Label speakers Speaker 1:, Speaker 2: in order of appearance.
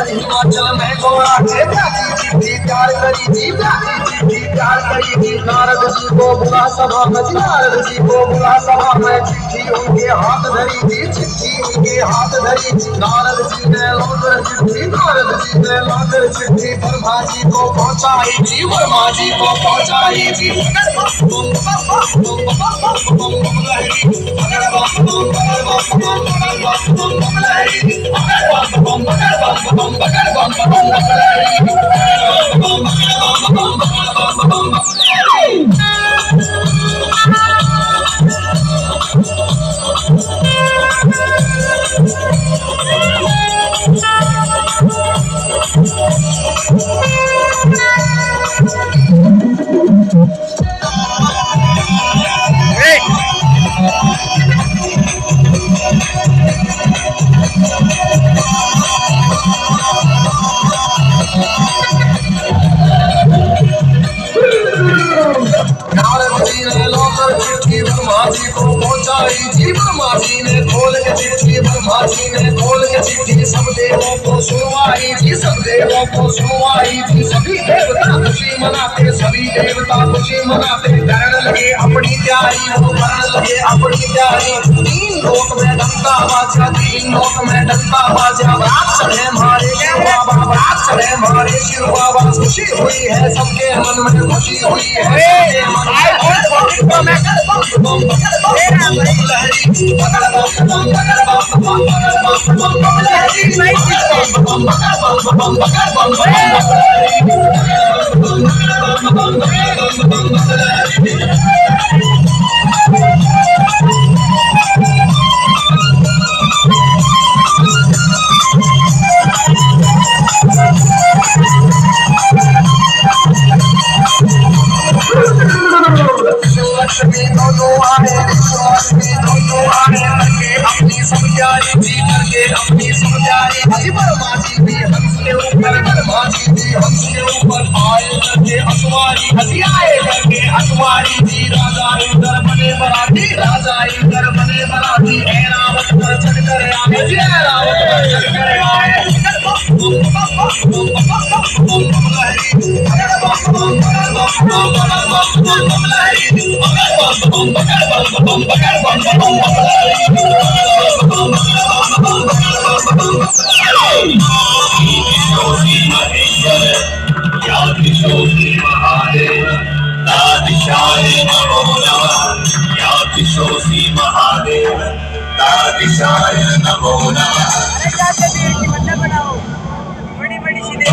Speaker 1: हिमाचल में घोड़ा के प्यारी चिट्ठी प्यार करी जी, प्यारी चिट्ठी प्यार करी जी। नारद जी को बुला सभा में, नारद जी को बुला सभा में, चिट्ठी उनके हाथ धरी जी, चिट्ठी उनके हाथ धरी। नारद जी ने लाकर चिट्ठी, नारद जी ने लाकर चिट्ठी वर्मा जी को पहुंचाई जी, वर्मा जी को पहुंचाई जी। जी ने खोल के चिट्ठी, ब्रह्मा जी ने खोल के चिट्ठी सब देवों को सुनवाई जी, सब देवों को सुनवाई जी। सभी देवता खुशी मनाते, सभी देवता खुशी मनाते, करने लगे अपनी तैयारी, वो करने लगे अपनी तैयारी। तीन लोक में डंका बाजा, तीन लोक में डंका बाजा। बात चढ़े मारे शिव बाबा, बात चढ़े मारे शिव बाबा। खुशी हुई है सबके मन में, खुशी हुई है सबके मन में। लक्ष्मी दोनों आए, लक्ष्मी दोनों आए, करके अपनी सब तैयारी जी, करके अपनी सब तैयारी जी। वर्मा जी भी हंस के ऊपर, वर्मा जी भी हंस के ऊपर आए करके असवारी, हंसी आए करके असवारी जी। राजा इंद्र बने बराती, राजा इंद्र बने बराती। ऐरावत पर चढ़ कर आए जी, ऐरावत पर चढ़ कर आए।
Speaker 2: बड़ी बड़ी सीधे